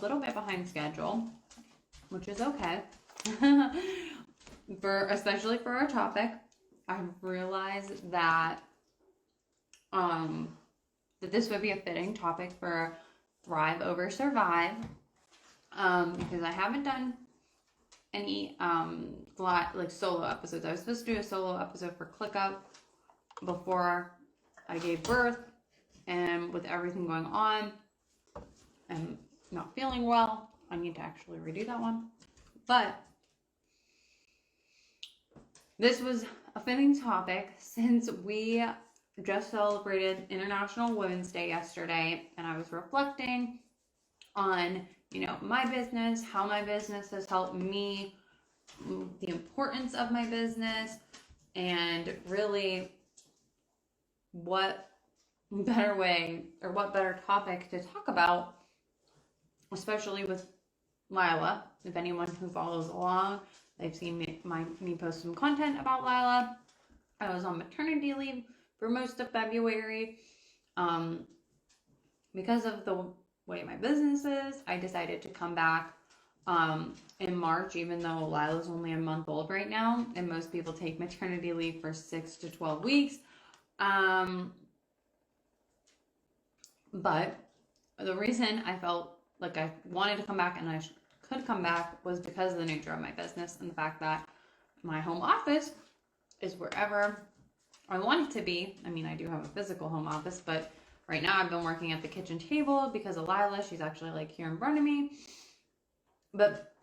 little bit behind schedule, which is okay. Especially for our topic, I've realized that that this would be a fitting topic for Thrive Over Survive, because I haven't done any like solo episodes. I was supposed to do a solo episode for ClickUp before I gave birth, and with everything going on and not feeling well, I need to actually redo that one. But this was a fitting topic since we just celebrated International Women's Day yesterday, and I was reflecting on, my business, how my business has helped me, the importance of my business, and really what better way or what better topic to talk about, especially with Lila. If anyone who follows along, they've seen me post some content about Lila. I was on maternity leave for most of February. Because of the way my business is, I decided to come back in March, even though Lila's only a month old right now, and most people take maternity leave for 6 to 12 weeks. But the reason I felt like I wanted to come back and I could come back was because of the nature of my business and the fact that my home office is wherever I want it to be. I mean, I do have a physical home office, but right now I've been working at the kitchen table because of Lila. She's actually like here in front of me. But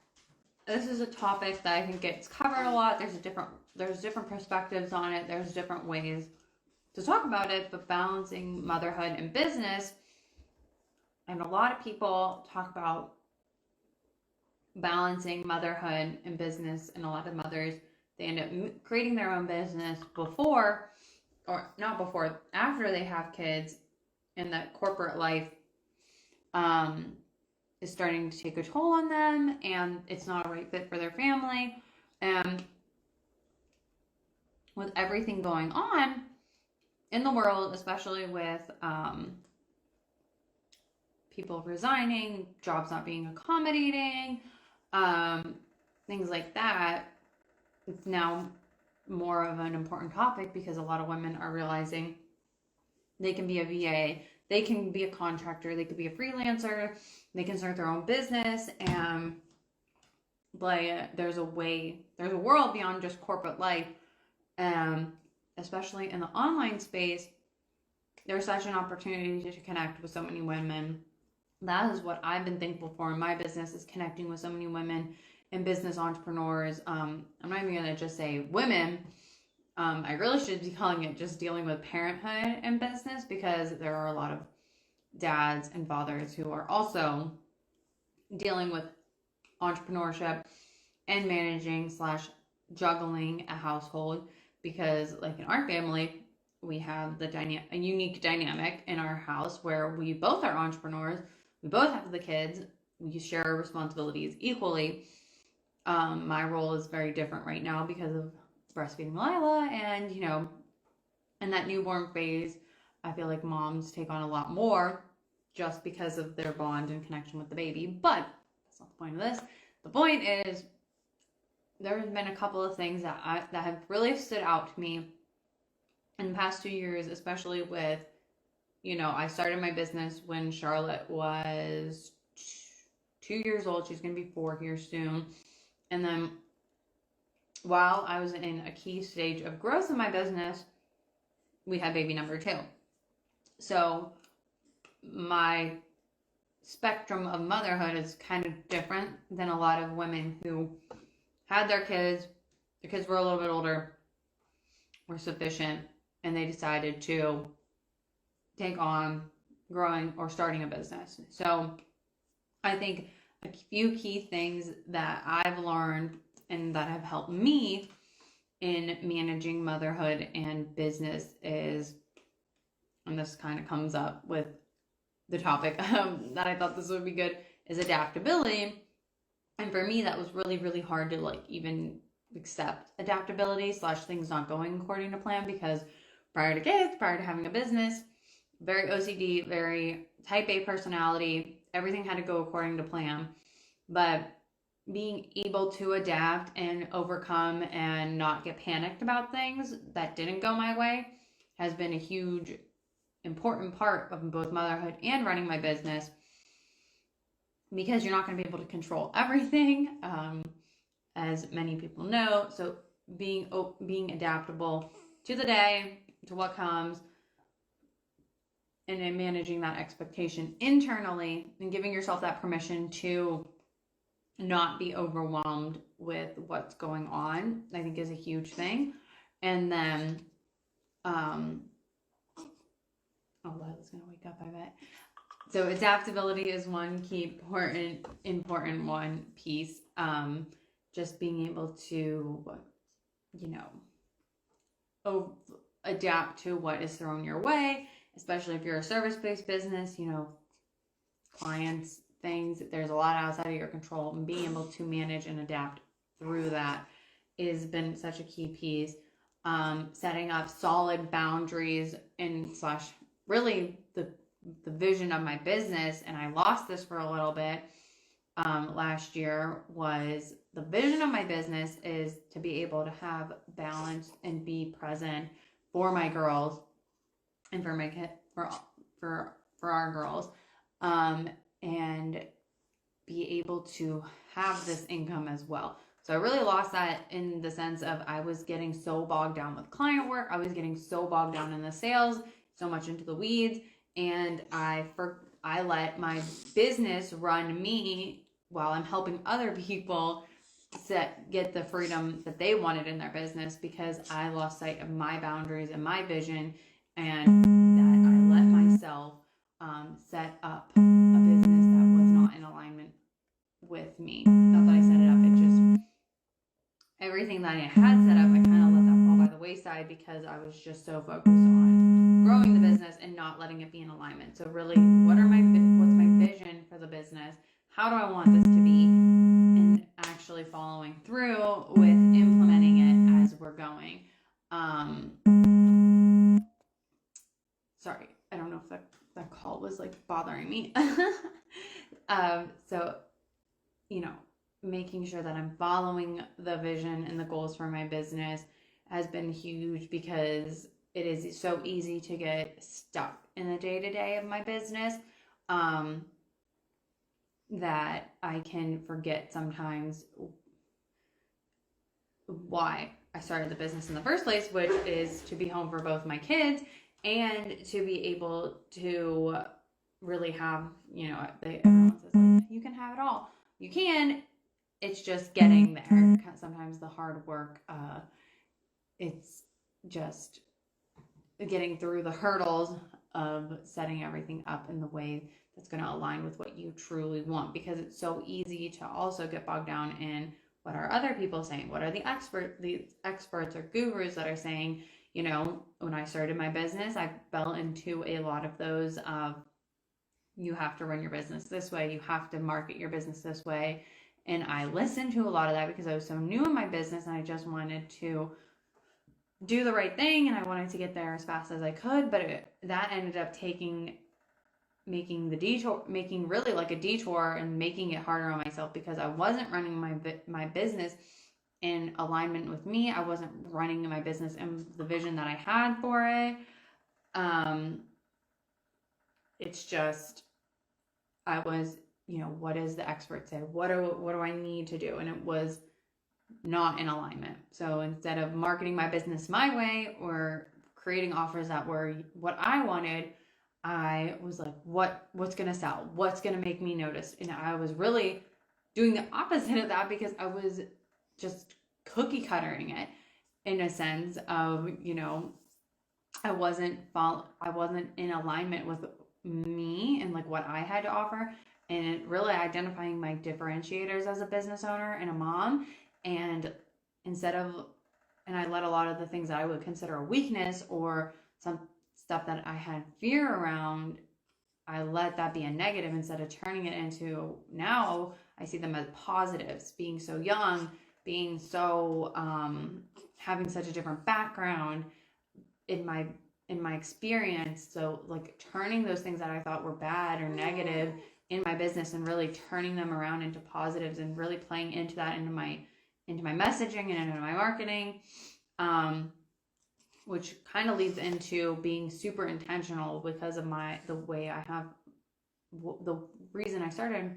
this is a topic that I think gets covered a lot. There's different perspectives on it. There's different ways to talk about it, but balancing motherhood and business. And a lot of people talk about balancing motherhood and business, and a lot of mothers, they end up creating their own business after they have kids, and that corporate life is starting to take a toll on them, and it's not a right fit for their family. And with everything going on in the world, especially with people resigning, jobs not being accommodating, things like that, it's now more of an important topic because a lot of women are realizing they can be a VA, they can be a contractor, they could be a freelancer, they can start their own business, and there's a world beyond just corporate life. Especially in the online space, there's such an opportunity to connect with so many women. That is what I've been thankful for in my business, is connecting with so many women and business entrepreneurs. I'm not even going to just say women. I really should be calling it just dealing with parenthood and business, because there are a lot of dads and fathers who are also dealing with entrepreneurship and managing / juggling a household. Because like in our family, we have a unique dynamic in our house where we both are entrepreneurs. We both have the kids. We share our responsibilities equally. My role is very different right now because of breastfeeding Lila, and in that newborn phase, I feel like moms take on a lot more just because of their bond and connection with the baby. But that's not the point of this. The point is, there have been a couple of things that have really stood out to me in the past 2 years, especially with, I started my business when Charlotte was 2 years old. She's going to be 4 here soon. And then while I was in a key stage of growth in my business, we had baby number 2. So my spectrum of motherhood is kind of different than a lot of women who had their kids were a little bit older, were sufficient, and they decided to take on growing or starting a business. So I think a few key things that I've learned and that have helped me in managing motherhood and business is, and this kind of comes up with the topic that I thought this would be good, is adaptability. And for me, that was really, really hard to even accept adaptability / things not going according to plan, because prior to kids, prior to having a business, very OCD, very type A personality. everything had to go according to plan. But being able to adapt and overcome and not get panicked about things that didn't go my way has been a huge, important part of both motherhood and running my business, because you're not going to be able to control everything, as many people know. So being adaptable to the day, to what comes, and then managing that expectation internally and giving yourself that permission to not be overwhelmed with what's going on, I think is a huge thing. And then, oh, Lila's gonna wake up, I bet. So adaptability is one key important one piece. Just being able to, adapt to what is thrown your way, especially if you're a service-based business, clients, things, there's a lot outside of your control, and being able to manage and adapt through that has been such a key piece. Setting up solid boundaries and / really the vision of my business, and I lost this for a little bit last year, was the vision of my business is to be able to have balance and be present for my girls and for my kid, for our girls, and be able to have this income as well. So I really lost that in the sense of I was getting so bogged down with client work. I was getting so bogged down in the sales, so much into the weeds, and I let my business run me while I'm helping other people get the freedom that they wanted in their business, because I lost sight of my boundaries and my vision, and that I let myself set up a business that was not in alignment with me. Not that I set it up, it just, everything that I had set up, I kind of let that fall by the wayside because I was just so focused on growing the business and not letting it be in alignment. So really, what's my vision for the business? How do I want this to be? And actually following through with implementing it as we're going. Sorry, I don't know if that call was like bothering me. So, making sure that I'm following the vision and the goals for my business has been huge, because it is so easy to get stuck in the day-to-day of my business, that I can forget sometimes why I started the business in the first place, which is to be home for both my kids and to be able to really have, everyone says, like, you can have it all. You can. It's just getting there. Sometimes the hard work, it's just getting through the hurdles of setting everything up in the way that's going to align with what you truly want, because it's so easy to also get bogged down in what are other people saying, what are the experts or gurus that are saying. When I started my business, I fell into a lot of those of, you have to run your business this way, you have to market your business this way. And I listened to a lot of that because I was so new in my business and I just wanted to do the right thing and I wanted to get there as fast as I could. But that ended up making really like a detour and making it harder on myself, because I wasn't running my business in alignment with me. I wasn't running my business and the vision that I had for it. It's just, I was, what does the expert say? What do I need to do? And it was not in alignment. So instead of marketing my business my way or creating offers that were what I wanted, I was like, what's going to sell? What's going to make me notice? And I was really doing the opposite of that, because I was just cookie cuttering it in a sense of, I wasn't in alignment with me and like what I had to offer, and really identifying my differentiators as a business owner and a mom. And and I let a lot of the things that I would consider a weakness or some stuff that I had fear around, I let that be a negative instead of turning it into, now I see them as positives. Being so young, being so, having such a different background in my experience. So like turning those things that I thought were bad or negative in my business and really turning them around into positives and really playing into that into my messaging and into my marketing, which kind of leads into being super intentional because of the way I have the reason I started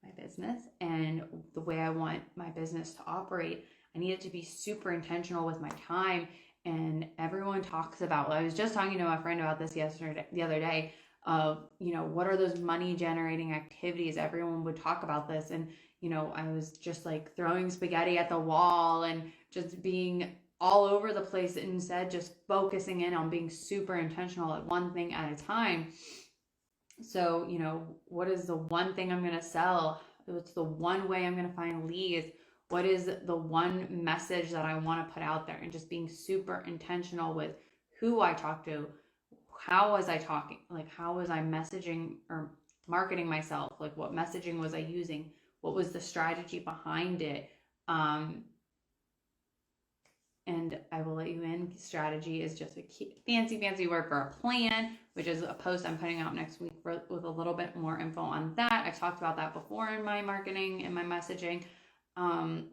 my business and the way I want my business to operate. I needed to be super intentional with my time. And everyone talks about, I was just talking to a friend about this the other day, of, what are those money generating activities? Everyone would talk about this. And, I was just like throwing spaghetti at the wall and just being all over the place, instead just focusing in on being super intentional at one thing at a time. So, what is the one thing I'm going to sell? What's the one way I'm going to find leads? What is the one message that I want to put out there? And just being super intentional with who I talk to. How was I talking? Like, how was I messaging or marketing myself? Like, what messaging was I using? What was the strategy behind it? And I will let you in. Strategy is just a fancy word for a plan, which is a post I'm putting out next week with a little bit more info on that. I've talked about that before in my marketing and my messaging. And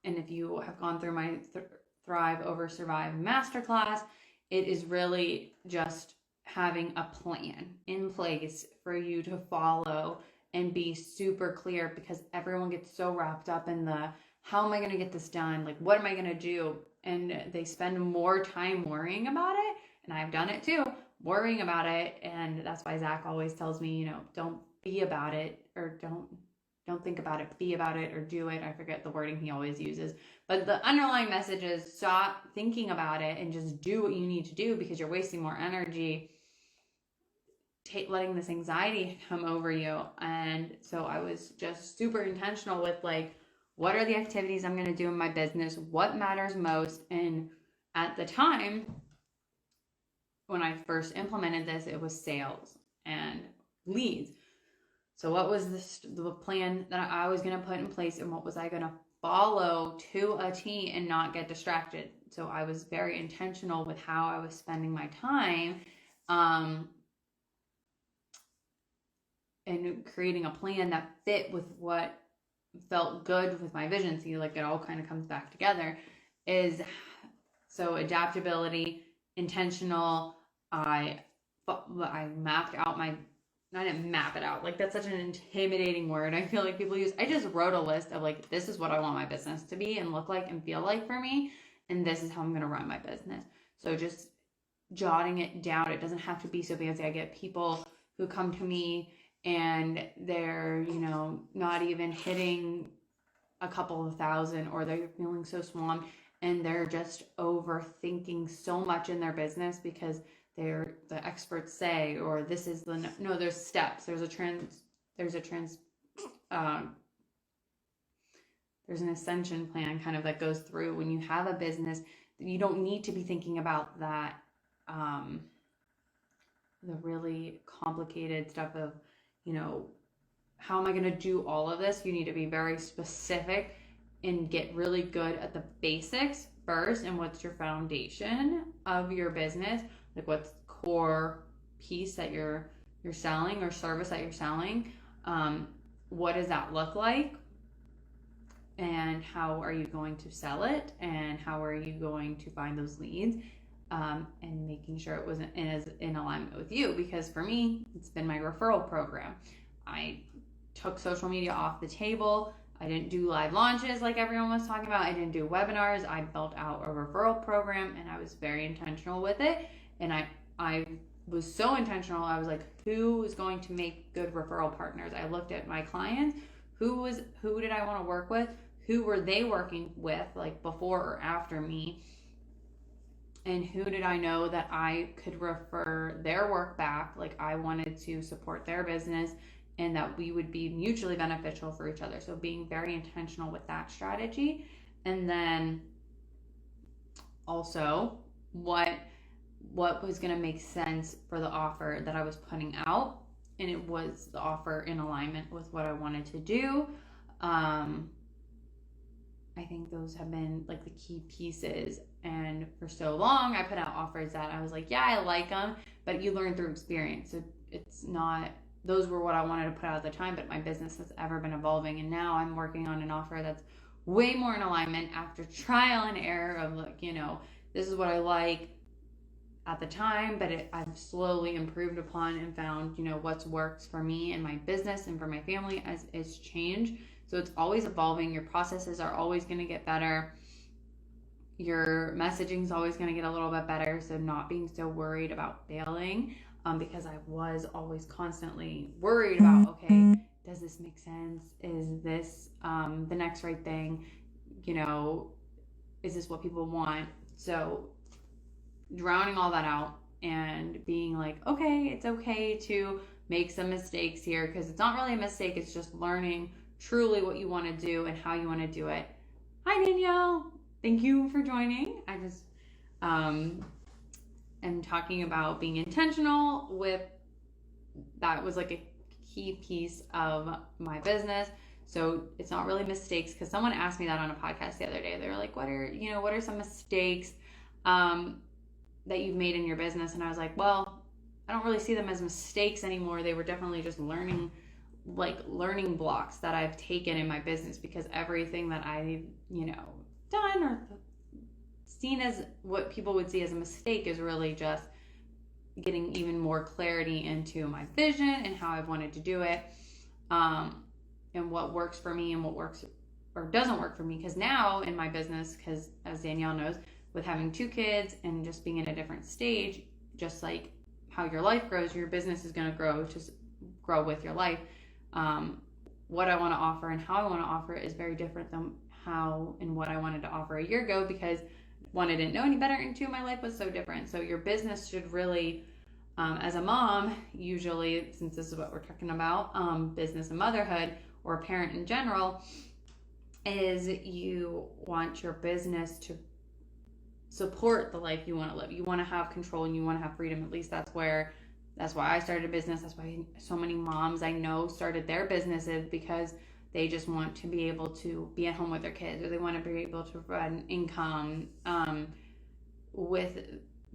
if you have gone through my Thrive Over Survive masterclass, it is really just having a plan in place for you to follow and be super clear, because everyone gets so wrapped up in the, how am I going to get this done? Like, what am I going to do? And they spend more time worrying about it. And I've done it too, worrying about it. And that's why Zach always tells me, don't be about it, or don't think about it, be about it, or do it. I forget the wording he always uses. But the underlying message is stop thinking about it and just do what you need to do, because you're wasting more energy letting this anxiety come over you. And so I was just super intentional with like, what are the activities I'm going to do in my business? What matters most? And at the time, when I first implemented this, it was sales and leads. So what was the plan that I was going to put in place, and what was I going to follow to a T and not get distracted? So I was very intentional with how I was spending my time, and creating a plan that fit with what felt good with my vision. See, like, it all kind of comes back together. So adaptability, intentional. I mapped out I didn't map it out. Like, that's such an intimidating word. I feel like people use, I just wrote a list of like, this is what I want my business to be and look like and feel like for me. And this is how I'm going to run my business. So just jotting it down. It doesn't have to be so fancy. I get people who come to me and they're, not even hitting a couple of thousand, or they're feeling so swamped and they're just overthinking so much in their business because the experts say, or this is there's steps. There's an ascension plan kind of that goes through when you have a business. You don't need to be thinking about that, the really complicated stuff of, how am I going to do all of this? You need to be very specific and get really good at the basics first. And what's your foundation of your business? Like, what's the core piece that you're selling, or service that you're selling? What does that look like? And how are you going to sell it? And how are you going to find those leads? And making sure it was in alignment with you. Because for me, it's been my referral program. I took social media off the table. I didn't do live launches like everyone was talking about. I didn't do webinars. I built out a referral program, and I was very intentional with it. And I was so intentional. I was like, who is going to make good referral partners? I looked at my clients. Who did I want to work with? Who were they working with, like before or after me? And who did I know that I could refer their work back? Like, I wanted to support their business and that we would be mutually beneficial for each other. So being very intentional with that strategy. And then also what was going to make sense for the offer that I was putting out. And it was the offer in alignment with what I wanted to do. I think those have been like the key pieces. And for so long, I put out offers that I was like, yeah, I like them, but you learn through experience. So it's not those were what I wanted to put out at the time, but my business has ever been evolving. And now I'm working on an offer that's way more in alignment after trial and error of like, this is what I like at the time, but I've slowly improved upon and found, what's works for me and my business and for my family as it's changed. So it's always evolving. Your processes are always going to get better. Your messaging is always going to get a little bit better. So not being so worried about failing, because I was always constantly worried about, okay, does this make sense? Is this the next right thing? Is this what people want? So drowning all that out and being like, okay, it's okay to make some mistakes here, because it's not really a mistake. It's just learning truly what you want to do and how you want to do it. Hi, Danielle. Thank you for joining. I just am talking about being intentional with, that was like a key piece of my business. So it's not really mistakes, because someone asked me that on a podcast the other day. They were like, what are some mistakes that you've made in your business? And I was like, well, I don't really see them as mistakes anymore. They were definitely just learning blocks that I've taken in my business, because everything that I've, done or seen as what people would see as a mistake is really just getting even more clarity into my vision and how I've wanted to do it, and what works for me and what works or doesn't work for me. Because now in my business, because as Danielle knows, with having 2 kids and just being in a different stage, just like how your life grows, your business is going to grow with your life. What I want to offer and how I want to offer it is very different than how and what I wanted to offer a year ago, because 1, I didn't know any better, and 2, my life was so different. So your business should really, as a mom, usually, since this is what we're talking about, business and motherhood, or a parent in general, is you want your business to support the life you want to live. You want to have control and you want to have freedom. At least that's why I started a business. That's why so many moms I know started their businesses, because they just want to be able to be at home with their kids, or they want to be able to provide an income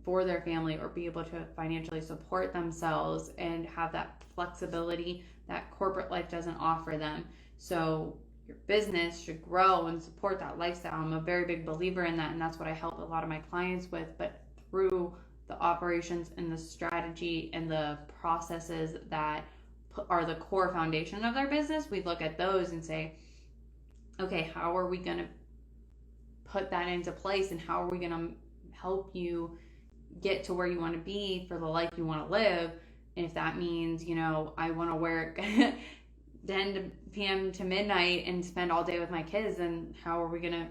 for their family, or be able to financially support themselves and have that flexibility that corporate life doesn't offer them. So your business should grow and support that lifestyle. I'm a very big believer in that, and that's what I help a lot of my clients with. But through the operations and the strategy and the processes that are the core foundation of their business, we look at those and say, okay, how are we going to put that into place, and how are we going to help you get to where you want to be for the life you want to live? And if that means, I want to work 10 p.m. to midnight and spend all day with my kids, then how are we going to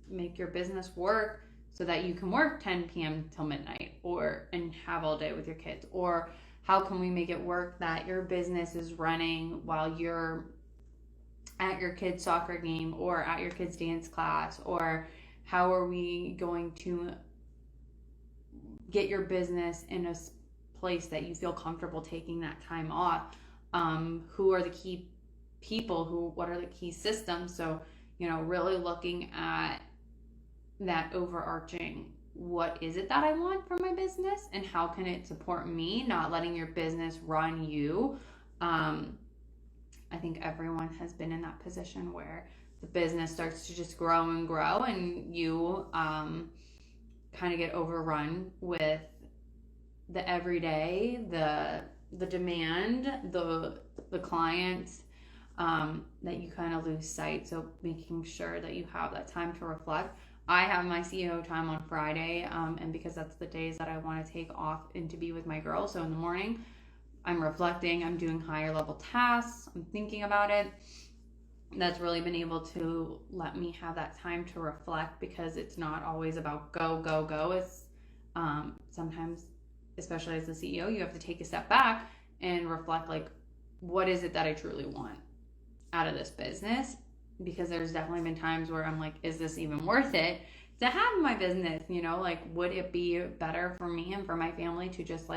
make your business work so that you can work 10 p.m. till midnight and have all day with your kids? Or how can we make it work that your business is running while you're at your kid's soccer game or at your kid's dance class? Or how are we going to get your business in a place that you feel comfortable taking that time off? Who are the key people? What are the key systems? So, really looking at that overarching, what is it that I want from my business, and how can it support me, not letting your business run you. I think everyone has been in that position where the business starts to just grow and grow, and you kind of get overrun with the everyday, the demand, the clients, that you kind of lose sight. So making sure that you have that time to reflect. I have my CEO time on Friday, and because that's the days that I want to take off and to be with my girls. So in the morning, I'm reflecting, I'm doing higher level tasks, I'm thinking about it. That's really been able to let me have that time to reflect, because it's not always about go, go, go. It's sometimes, especially as the CEO, you have to take a step back and reflect, like, what is it that I truly want out of this business? Because there's definitely been times where I'm like, is this even worth it to have my business? Would it be better for me and for my family to just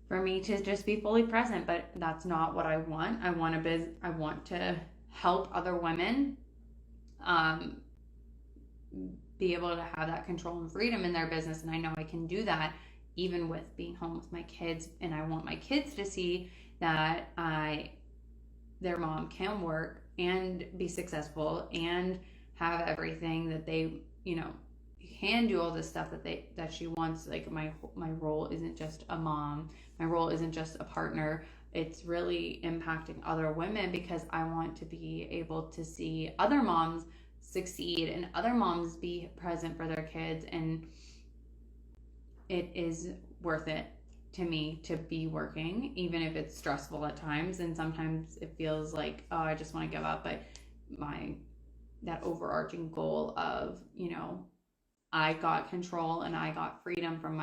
for me to just be fully present? But that's not what I want. I want to help other women be able to have that control and freedom in their business. And I know I can do that even with being home with my kids. And I want my kids to see that their mom can work and be successful and have everything that they, can do all this stuff that she wants. Like my role isn't just a mom. My role isn't just a partner. It's really impacting other women because I want to be able to see other moms succeed and other moms be present for their kids, and it is worth it to me to be working, even if it's stressful at times, and sometimes it feels like, oh, I just want to give up. But my that overarching goal of, I got control and I got freedom from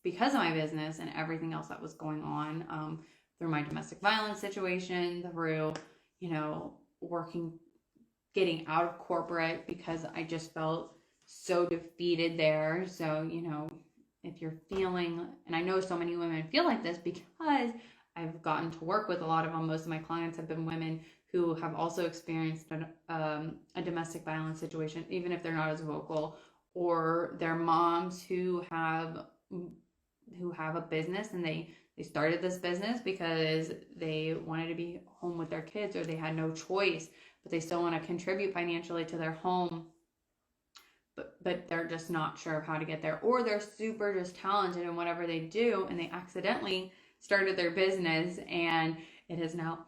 because of my business and everything else that was going on, through my domestic violence situation, through, working, getting out of corporate because I just felt so defeated there. So, if you're feeling, and I know so many women feel like this because I've gotten to work with a lot of them. Most of my clients have been women who have also experienced a domestic violence situation, even if they're not as vocal, or they're moms who have a business, and they started this business because they wanted to be home with their kids, or they had no choice, but they still want to contribute financially to their home, but they're just not sure of how to get there, or they're super just talented in whatever they do, and they accidentally started their business and it has now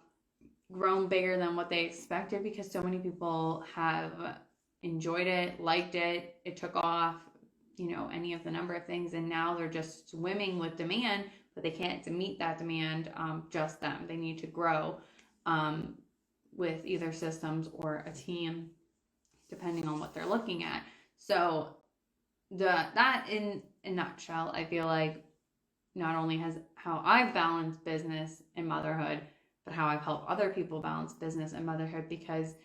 grown bigger than what they expected because so many people have enjoyed it, liked it, it took off, any of the number of things, and now they're just swimming with demand, but they can't meet that demand, just them. They need to grow with either systems or a team, depending on what they're looking at. So that in a nutshell, I feel like not only has how I've balanced business and motherhood, but how I've helped other people balance business and motherhood, because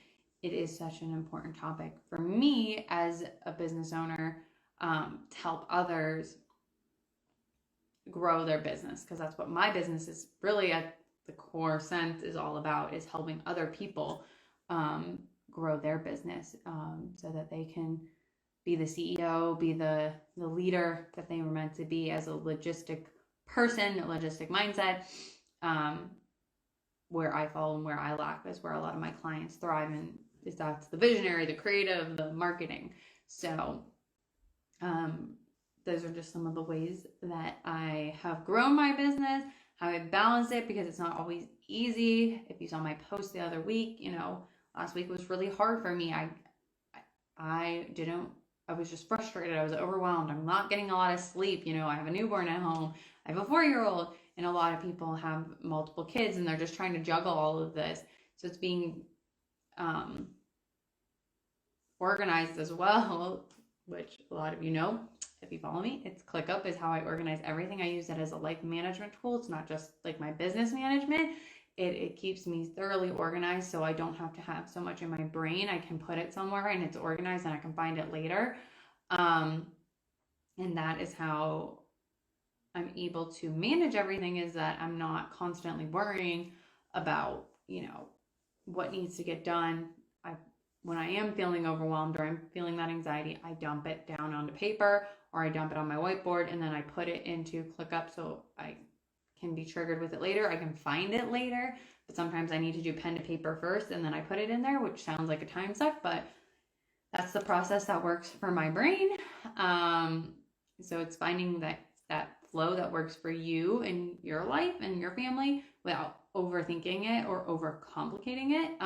it is such an important topic for me as a business owner, to help others grow their business, because that's what my business is really at the core sense is all about, is helping other people grow their business, so that they can be the CEO, be the leader that they were meant to be as a logistic person, a logistic mindset. Where I fall and where I lack is where a lot of my clients thrive, and is that's the visionary, the creative, the marketing. So those are just some of the ways that I have grown my business, how I balance it, because it's not always easy. If you saw my post the other week, last week was really hard for me. I was just frustrated. I was overwhelmed. I'm not getting a lot of sleep. I have a newborn at home. I have a 4-year-old, and a lot of people have multiple kids, and they're just trying to juggle all of this. So it's being organized as well, which a lot of if you follow me, it's ClickUp is how I organize everything. I use it as a life management tool. It's not just like my business management. It keeps me thoroughly organized, so I don't have to have so much in my brain. I can put it somewhere and it's organized and I can find it later. And that is how I'm able to manage everything, is that I'm not constantly worrying about, what needs to get done. When I am feeling overwhelmed or I'm feeling that anxiety, I dump it down onto paper, or I dump it on my whiteboard, and then I put it into ClickUp so I can be triggered with it later. I can find it later, but sometimes I need to do pen to paper first and then I put it in there, which sounds like a time suck, but that's the process that works for my brain. So it's finding that flow that works for you in your life and your family without overthinking it or overcomplicating it,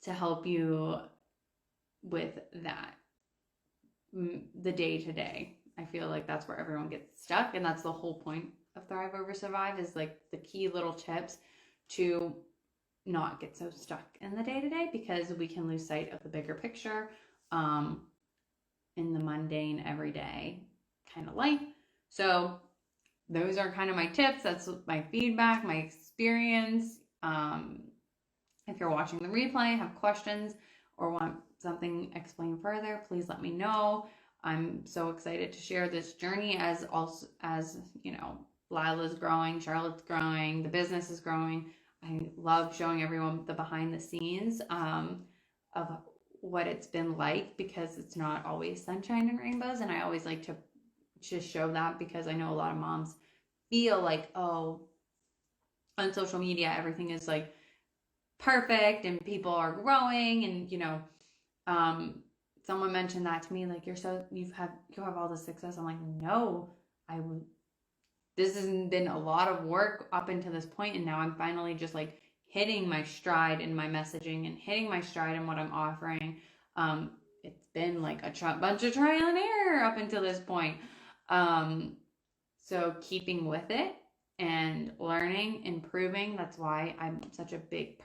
to help you with that, the day to day. I feel like that's where everyone gets stuck, and that's the whole point of Thrive Over Survive, is like the key little tips to not get so stuck in the day to day, because we can lose sight of the bigger picture in the mundane, everyday kind of life. So those are kind of my tips. That's my feedback, my experience. If you're watching the replay, have questions, or want something explained further, please let me know. I'm so excited to share this journey as Lila's growing, Charlotte's growing, the business is growing. I love showing everyone the behind the scenes of what it's been like, because it's not always sunshine and rainbows, and I always like to just show that, because I know a lot of moms feel like, oh, on social media, everything is like perfect and people are growing and, someone mentioned that to me, like, you have all the success. I'm like, no, I would, this has been a lot of work up until this point, and now I'm finally just like hitting my stride in my messaging and hitting my stride in what I'm offering. It's been like a bunch of trial and error up until this point. Um, so keeping with it and learning, improving. That's why I'm such a big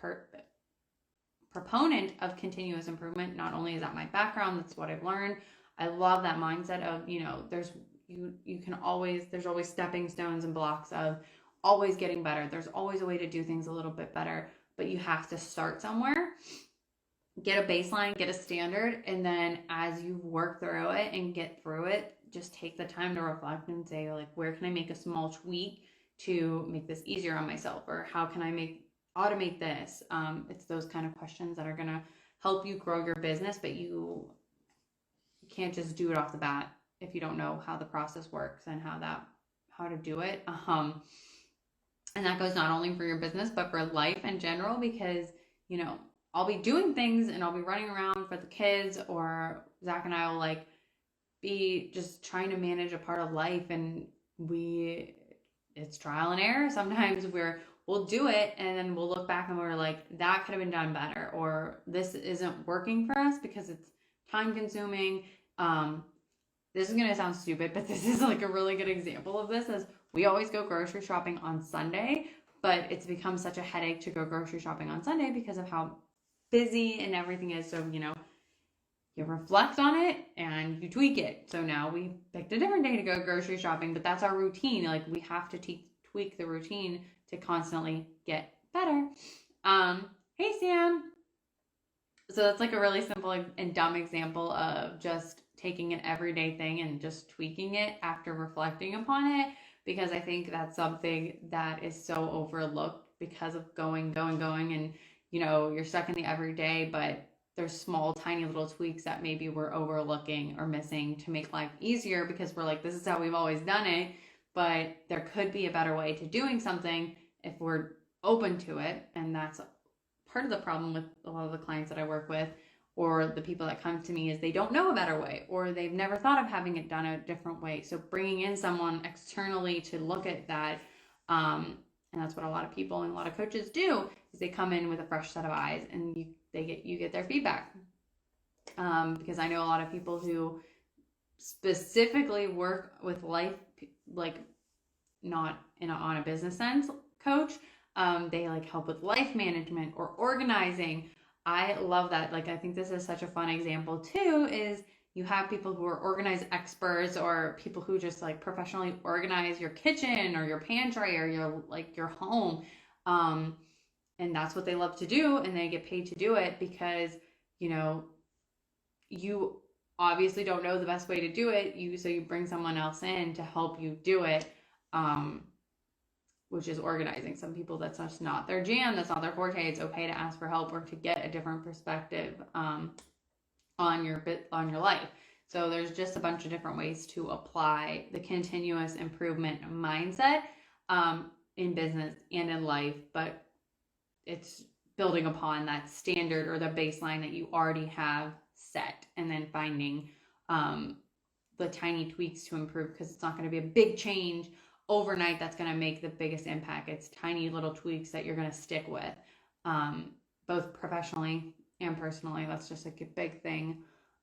proponent of continuous improvement. Not only is that my background, that's what I've learned. I love that mindset of, you can always, there's always stepping stones and blocks of always getting better. There's always a way to do things a little bit better, but you have to start somewhere, get a baseline, get a standard, and then as you work through it and get through it, just take the time to reflect and say, like, where can I make a small tweak to make this easier on myself, or how can I automate this? It's those kind of questions that are going to help you grow your business, but you can't just do it off the bat if you don't know how the process works and how to do it. And that goes not only for your business, but for life in general, because, I'll be doing things and I'll be running around for the kids, or Zach and I will like be just trying to manage a part of life, and it's trial and error. Sometimes we'll do it and then we'll look back and we're like, that could have been done better, or this isn't working for us because it's time consuming. This is going to sound stupid, but this is like a really good example of this, as we always go grocery shopping on Sunday, but it's become such a headache to go grocery shopping on Sunday because of how busy and everything is. So, you reflect on it and you tweak it. So now we picked a different day to go grocery shopping, but that's our routine. Like, we have to tweak the routine to constantly get better. Hey, Sam. So that's like a really simple and dumb example of just taking an everyday thing and just tweaking it after reflecting upon it, because I think that's something that is so overlooked because of going, and, you're stuck in the everyday, but there's small, tiny little tweaks that maybe we're overlooking or missing to make life easier, because we're like, this is how we've always done it, but there could be a better way to doing something if we're open to it. And that's part of the problem with a lot of the clients that I work with, or the people that come to me, is they don't know a better way, or they've never thought of having it done a different way. So bringing in someone externally to look at that, and that's what a lot of people and a lot of coaches do, is they come in with a fresh set of eyes, and you get their feedback. Because I know a lot of people who specifically work with life, like not on a business sense coach. They like help with life management or organizing. I love that. Like, I think this is such a fun example too, is you have people who are organized experts, or people who just like professionally organize your kitchen or your pantry or your home. And that's what they love to do, and they get paid to do it because, you obviously don't know the best way to do it. So you bring someone else in to help you do it. Which is organizing. Some people, that's just not their jam, that's not their forte. It's okay to ask for help or to get a different perspective on your life. So there's just a bunch of different ways to apply the continuous improvement mindset in business and in life, but it's building upon that standard or the baseline that you already have set, and then finding the tiny tweaks to improve, because it's not going to be a big change overnight that's going to make the biggest impact. It's tiny little tweaks that you're going to stick with, both professionally and personally. That's just like a big thing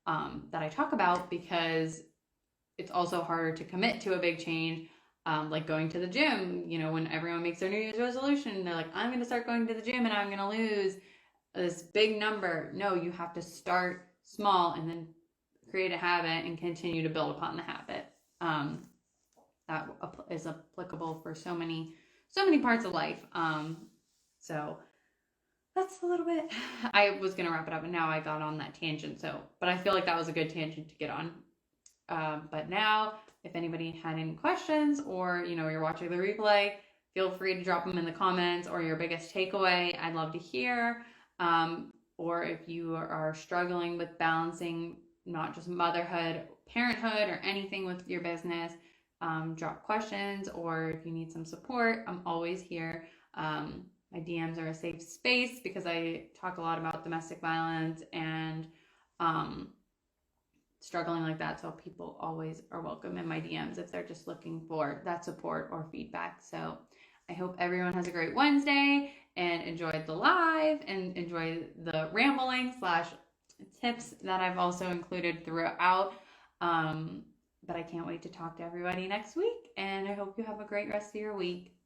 that I talk about, because it's also harder to commit to a big change, like going to the gym. When everyone makes their New Year's resolution, they're like, I'm going to start going to the gym and I'm going to lose this big number. No, you have to start small and then create a habit and continue to build upon the habit. That is applicable for so many parts of life. So that's a little bit. I was gonna wrap it up, and now I got on that tangent. But I feel like that was a good tangent to get on. But now, if anybody had any questions, or you're watching the replay, feel free to drop them in the comments, or your biggest takeaway. I'd love to hear. Or if you are struggling with balancing not just motherhood, parenthood, or anything with your business, drop questions, or if you need some support, I'm always here. My DMs are a safe space because I talk a lot about domestic violence and struggling like that. So people always are welcome in my DMs if they're just looking for that support or feedback. So I hope everyone has a great Wednesday and enjoyed the live and enjoy the rambling / tips that I've also included throughout. But I can't wait to talk to everybody next week, and I hope you have a great rest of your week.